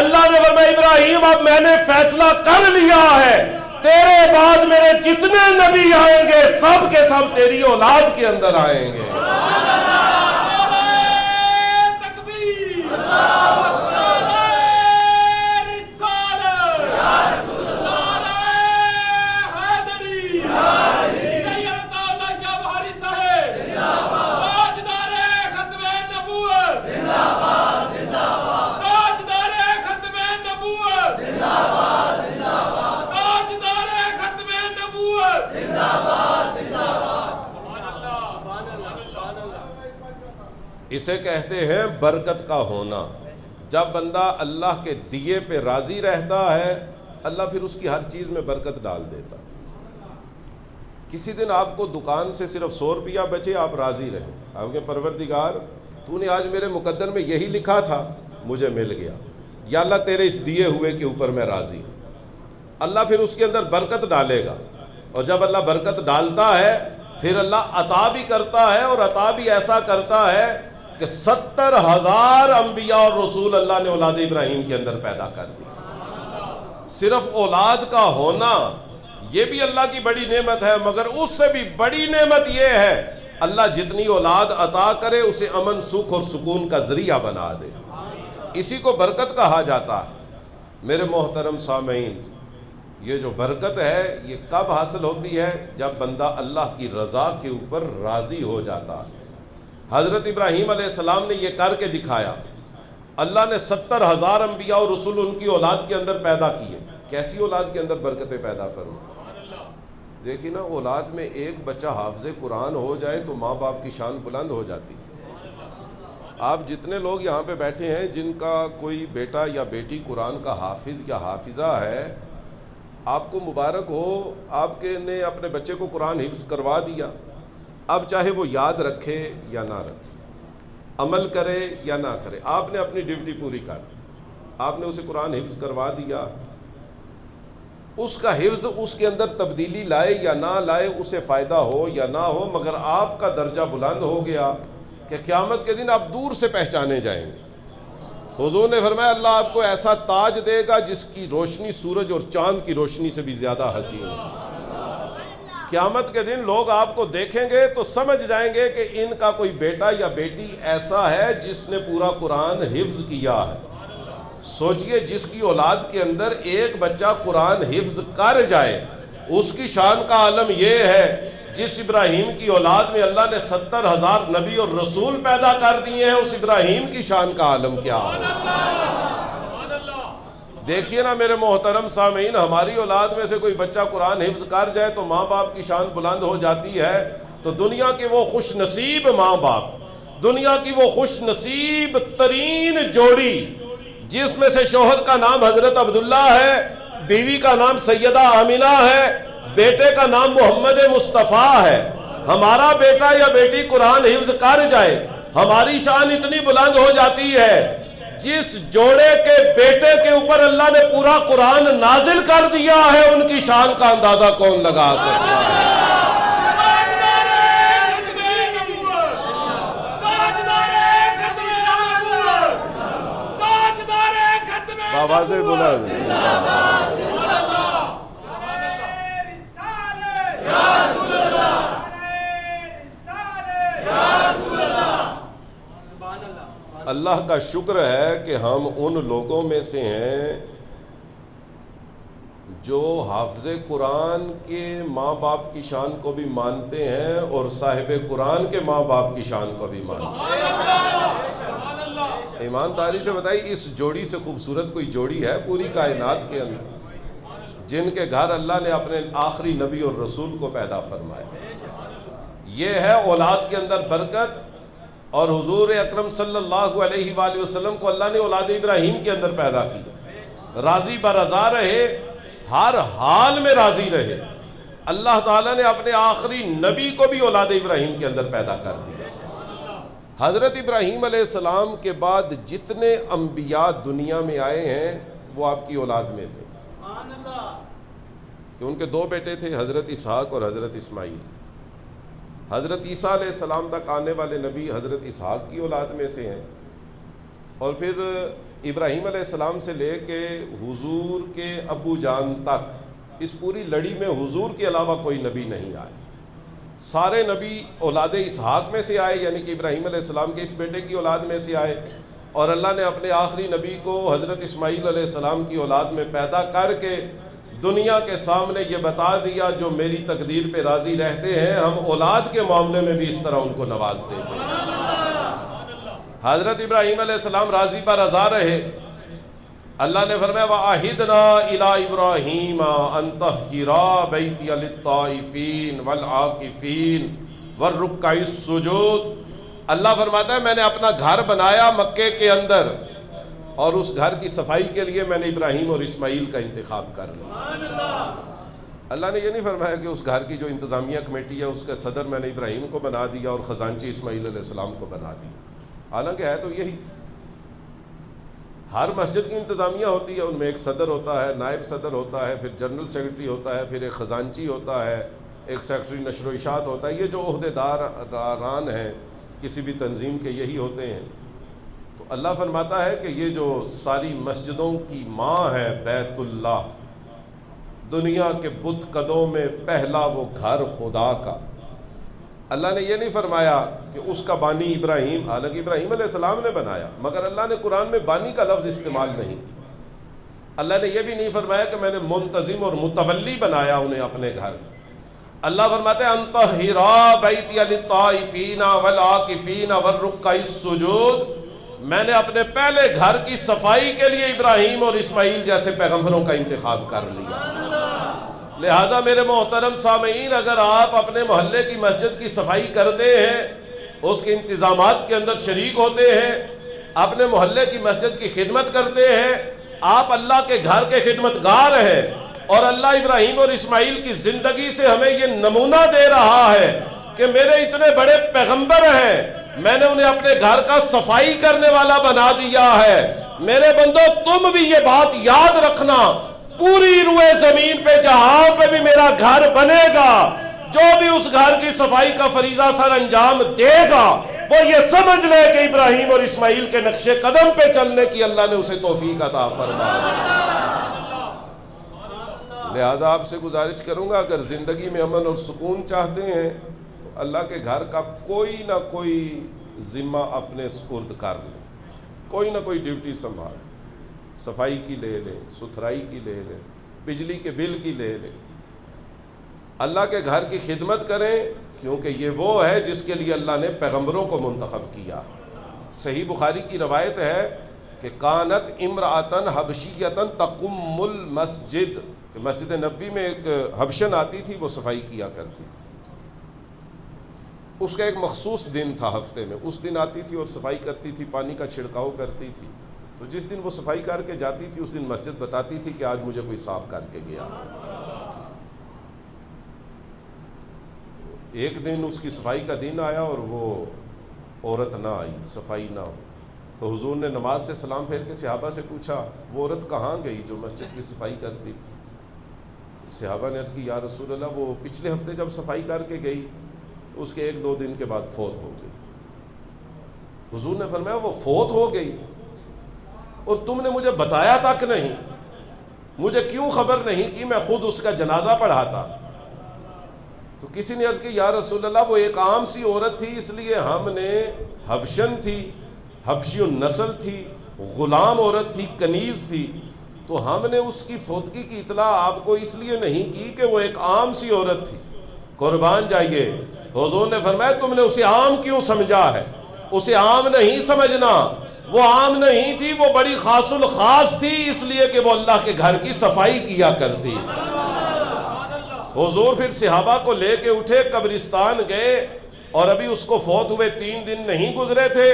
اللہ نے فرمایا ابراہیم اب میں نے فیصلہ کر لیا ہے، تیرے بعد میرے جتنے نبی آئیں گے سب کے سب تیری اولاد کے اندر آئیں گے۔ اسے کہتے ہیں برکت کا ہونا۔ جب بندہ اللہ کے دیے پہ راضی رہتا ہے اللہ پھر اس کی ہر چیز میں برکت ڈال دیتا۔ کسی دن آپ کو دکان سے صرف 100 روپیہ بچے، آپ راضی رہیں، آپ کے پروردگار تو نے آج میرے مقدر میں یہی لکھا تھا، مجھے مل گیا، یا اللہ تیرے اس دیے ہوئے کے اوپر میں راضی ہوں۔ اللہ پھر اس کے اندر برکت ڈالے گا، اور جب اللہ برکت ڈالتا ہے پھر اللہ عطا بھی کرتا ہے، اور عطا بھی ایسا کرتا ہے کہ 70,000 انبیاء اور رسول اللہ نے اولاد ابراہیم کے اندر پیدا کر دی۔ صرف اولاد کا ہونا یہ بھی اللہ کی بڑی نعمت ہے، مگر اس سے بھی بڑی نعمت یہ ہے اللہ جتنی اولاد عطا کرے اسے امن سکھ اور سکون کا ذریعہ بنا دے، اسی کو برکت کہا جاتا ہے۔ میرے محترم سامعین، یہ جو برکت ہے یہ کب حاصل ہوتی ہے؟ جب بندہ اللہ کی رضا کے اوپر راضی ہو جاتا ہے۔ حضرت ابراہیم علیہ السلام نے یہ کر کے دکھایا۔ اللہ نے 70,000 انبیاء اور رسول ان کی اولاد کے اندر پیدا کیے۔ کیسی اولاد کے اندر برکتیں پیدا فرمائے؟ دیکھیے نا، اولاد میں ایک بچہ حافظ قرآن ہو جائے تو ماں باپ کی شان بلند ہو جاتی ہے۔ آپ جتنے لوگ یہاں پہ بیٹھے ہیں جن کا کوئی بیٹا یا بیٹی قرآن کا حافظ یا حافظہ ہے، آپ کو مبارک ہو، آپ کے نے اپنے بچے کو قرآن حفظ کروا دیا۔ اب چاہے وہ یاد رکھے یا نہ رکھے، عمل کرے یا نہ کرے، آپ نے اپنی ڈیوٹی پوری کر دی، آپ نے اسے قرآن حفظ کروا دیا۔ اس کا حفظ اس کے اندر تبدیلی لائے یا نہ لائے، اسے فائدہ ہو یا نہ ہو، مگر آپ کا درجہ بلند ہو گیا کہ قیامت کے دن آپ دور سے پہچانے جائیں گے۔ حضور نے فرمایا اللہ آپ کو ایسا تاج دے گا جس کی روشنی سورج اور چاند کی روشنی سے بھی زیادہ حسین ہے۔ قیامت کے دن لوگ آپ کو دیکھیں گے تو سمجھ جائیں گے کہ ان کا کوئی بیٹا یا بیٹی ایسا ہے جس نے پورا قرآن حفظ کیا ہے۔ سوچئے جس کی اولاد کے اندر ایک بچہ قرآن حفظ کر جائے، اس کی شان کا عالم یہ ہے جس ابراہیم کی اولاد میں اللہ نے 70,000 نبی اور رسول پیدا کر دیے ہیں، اس ابراہیم کی شان کا عالم کیا ہو۔ دیکھیے نا میرے محترم سامعین، ہماری اولاد میں سے کوئی بچہ قرآن حفظ کر جائے تو ماں باپ کی شان بلند ہو جاتی ہے۔ تو دنیا کے وہ خوش نصیب ماں باپ، دنیا کی وہ خوش نصیب ترین جوڑی جس میں سے شوہر کا نام حضرت عبداللہ ہے، بیوی کا نام سیدہ آمنہ ہے، بیٹے کا نام محمد مصطفیٰ ہے، ہمارا بیٹا یا بیٹی قرآن حفظ کر جائے، ہماری شان اتنی بلند ہو جاتی ہے جس جوڑے کے بیٹے کے اوپر اللہ نے پورا قرآن نازل کر دیا ہے، ان کی شان کا اندازہ کون لگا سکتا ہے؟ بابا سے بلند اللہ کا شکر ہے کہ ہم ان لوگوں میں سے ہیں جو حافظ قرآن کے ماں باپ کی شان کو بھی مانتے ہیں اور صاحب قرآن کے ماں باپ کی شان کو بھی مانتے ہیں۔ ایمانداری سے بتائیے، اس جوڑی سے خوبصورت کوئی جوڑی ہے پوری کائنات کے اندر جن کے گھر اللہ نے اپنے آخری نبی اور رسول کو پیدا فرمایا؟ یہ ہے اولاد کے اندر برکت، اور حضور اکرم صلی اللہ علیہ وآلہ وسلم کو اللہ نے اولاد ابراہیم کے اندر پیدا کیا۔ راضی برضا رہے، ہر حال میں راضی رہے۔ اللہ تعالیٰ نے اپنے آخری نبی کو بھی اولاد ابراہیم کے اندر پیدا کر دیا۔ حضرت ابراہیم علیہ السلام کے بعد جتنے انبیاء دنیا میں آئے ہیں وہ آپ کی اولاد میں سے، کہ ان کے دو بیٹے تھے، حضرت اسحاق اور حضرت اسماعیل۔ حضرت عیسیٰ علیہ السلام تک آنے والے نبی حضرت اسحاق کی اولاد میں سے ہیں، اور پھر ابراہیم علیہ السلام سے لے کے حضور کے ابو جان تک اس پوری لڑی میں حضور کے علاوہ کوئی نبی نہیں آئے۔ سارے نبی اولاد اسحاق میں سے آئے، یعنی کہ ابراہیم علیہ السلام کے اس بیٹے کی اولاد میں سے آئے، اور اللہ نے اپنے آخری نبی کو حضرت اسماعیل علیہ السلام کی اولاد میں پیدا کر کے دنیا کے سامنے یہ بتا دیا جو میری تقدیر پہ راضی رہتے ہیں ہم اولاد کے معاملے میں بھی اس طرح ان کو نوازتے ہیں۔ حضرت ابراہیم علیہ السلام راضی پر رضا رہے۔ اللہ نے فرمایا وَعَهِدْنَا إِلَىٰ إِبْرَاهِيمَ أَن طَهِّرَ بَيْتِيَ لِلطَّائِفِينَ وَالْعَاكِفِينَ وَالرُّكَّعِ السُّجُودِ۔ اللہ فرماتا ہے میں نے اپنا گھر بنایا مکے کے اندر، اور اس گھر کی صفائی کے لیے میں نے ابراہیم اور اسماعیل کا انتخاب کر لیا۔ اللہ نے یہ نہیں فرمایا کہ اس گھر کی جو انتظامیہ کمیٹی ہے اس کا صدر میں نے ابراہیم کو بنا دیا اور خزانچی اسماعیل علیہ السلام کو بنا دیا، حالانکہ ہے تو یہی تھی۔ ہر مسجد کی انتظامیہ ہوتی ہے، ان میں ایک صدر ہوتا ہے، نائب صدر ہوتا ہے، پھر جنرل سیکرٹری ہوتا ہے، پھر ایک خزانچی ہوتا ہے، ایک سیکرٹری نشر و اشاعت ہوتا ہے۔ یہ جو عہدیداران ہیں کسی بھی تنظیم کے یہی ہوتے ہیں۔ تو اللہ فرماتا ہے کہ یہ جو ساری مسجدوں کی ماں ہے بیت اللہ، دنیا کے بت قدوں میں پہلا وہ گھر خدا کا، اللہ نے یہ نہیں فرمایا کہ اس کا بانی ابراہیم، حالانکہ ابراہیم علیہ السلام نے بنایا، مگر اللہ نے قرآن میں بانی کا لفظ استعمال نہیں کیا۔ اللہ نے یہ بھی نہیں فرمایا کہ میں نے منتظم اور متولی بنایا انہیں اپنے گھر۔ اللہ فرماتے ہیں انطہرا بیتی للطائفین والعاکفین والرکع السجود، میں نے اپنے پہلے گھر کی صفائی کے لیے ابراہیم اور اسماعیل جیسے پیغمبروں کا انتخاب کر لیا۔ لہذا میرے محترم سامعین، اگر آپ اپنے محلے کی مسجد کی صفائی کرتے ہیں، اس کے انتظامات کے اندر شریک ہوتے ہیں، اپنے محلے کی مسجد کی خدمت کرتے ہیں، آپ اللہ کے گھر کے خدمتگار ہیں، اور اللہ ابراہیم اور اسماعیل کی زندگی سے ہمیں یہ نمونہ دے رہا ہے کہ میرے اتنے بڑے پیغمبر ہیں، میں نے انہیں اپنے گھر کا صفائی کرنے والا بنا دیا ہے۔ میرے بندو، تم بھی یہ بات یاد رکھنا، پوری روئے زمین پہ جہاں پہ بھی میرا گھر بنے گا، جو بھی اس گھر کی صفائی کا فریضہ سر انجام دے گا، وہ یہ سمجھ لے کہ ابراہیم اور اسماعیل کے نقش قدم پہ چلنے کی اللہ نے اسے توفیق عطا فرما دی۔ لہٰذا آپ سے گزارش کروں گا، اگر زندگی میں امن اور سکون چاہتے ہیں تو اللہ کے گھر کا کوئی نہ کوئی ذمہ اپنے سپرد کر لیں، کوئی نہ کوئی ڈیوٹی سنبھال، صفائی کی لے لیں، ستھرائی کی لے لیں، بجلی کے بل کی لے لیں، اللہ کے گھر کی خدمت کریں، کیونکہ یہ وہ ہے جس کے لیے اللہ نے پیغمبروں کو منتخب کیا۔ صحیح بخاری کی روایت ہے کہ کانت امرأتن حبشیتن تقم المسجد، کہ مسجد نبوی میں ایک حبشن آتی تھی، وہ صفائی کیا کرتی تھی۔ اس کا ایک مخصوص دن تھا ہفتے میں، اس دن آتی تھی اور صفائی کرتی تھی، پانی کا چھڑکاؤ کرتی تھی۔ تو جس دن وہ صفائی کر کے جاتی تھی، اس دن مسجد بتاتی تھی کہ آج مجھے کوئی صاف کر کے گیا۔ ایک دن اس کی صفائی کا دن آیا اور وہ عورت نہ آئی، صفائی نہ ہو، تو حضور نے نماز سے سلام پھیر کے صحابہ سے پوچھا وہ عورت کہاں گئی جو مسجد کی صفائی کرتی تھی؟ صحابہ نے عرض کی یا رسول اللہ، وہ پچھلے ہفتے جب صفائی کر کے گئی تو اس کے 1-2 دن کے بعد فوت ہو گئی۔ حضور نے فرمایا وہ فوت ہو گئی اور تم نے مجھے بتایا تک نہیں، مجھے کیوں خبر نہیں کی؟ میں خود اس کا جنازہ پڑھاتا۔ تو کسی نے عرض کی یا رسول اللہ، وہ ایک عام سی عورت تھی، اس لیے ہم نے، حبشن تھی، حبشی النسل تھی، غلام عورت تھی، کنیز تھی، تو ہم نے اس کی فوتگی کی اطلاع آپ کو اس لیے نہیں کی کہ وہ ایک عام سی عورت تھی۔ قربان جائیے، حضور نے فرمایا تم نے اسے عام کیوں سمجھا ہے؟ اسے عام نہیں سمجھنا، وہ عام نہیں تھی، وہ بڑی خاص الخاص تھی، اس لیے کہ وہ اللہ کے گھر کی صفائی کیا کرتی تھی۔ حضور پھر صحابہ کو لے کے اٹھے، قبرستان گئے، اور ابھی اس کو فوت ہوئے 3 دن نہیں گزرے تھے،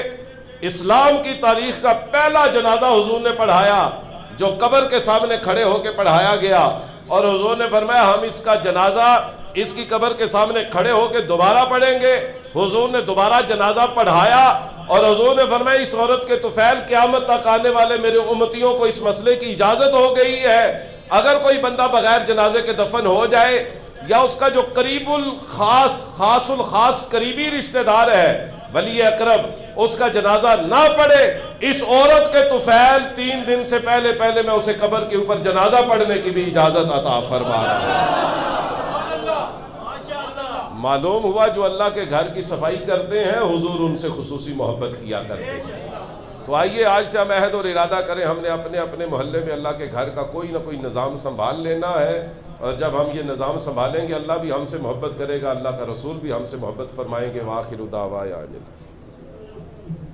اسلام کی تاریخ کا پہلا جنازہ حضور نے پڑھایا، جو قبر کے سامنے کھڑے ہو کے پڑھایا گیا، اور حضور نے فرمایا ہم اس کا جنازہ اس کی قبر کے سامنے کھڑے ہو کے دوبارہ پڑھیں گے۔ حضور نے دوبارہ جنازہ پڑھایا، اور حضور نے فرمایا اس عورت کے طفیل قیامت تک آنے والے میرے امتیوں کو اس مسئلے کی اجازت ہو گئی ہے، اگر کوئی بندہ بغیر جنازے کے دفن ہو جائے، یا اس کا جو قریب الخاص، خاص الخاص قریبی رشتہ دار ہے، ولی اقرب، اس کا جنازہ نہ پڑھے، اس عورت کے طفیل 3 دن سے پہلے میں اسے قبر کے اوپر جنازہ پڑھنے کی بھی اجازت عطا فرما رہا ہے۔ معلوم ہوا جو اللہ کے گھر کی صفائی کرتے ہیں، حضور ان سے خصوصی محبت کیا کرتے ہیں۔ تو آئیے آج سے ہم عہد اور ارادہ کریں، ہم نے اپنے محلے میں اللہ کے گھر کا کوئی نہ کوئی نظام سنبھال لینا ہے، اور جب ہم یہ نظام سنبھالیں گے اللہ بھی ہم سے محبت کرے گا، اللہ کا رسول بھی ہم سے محبت فرمائیں گے۔ وآخر دعوانا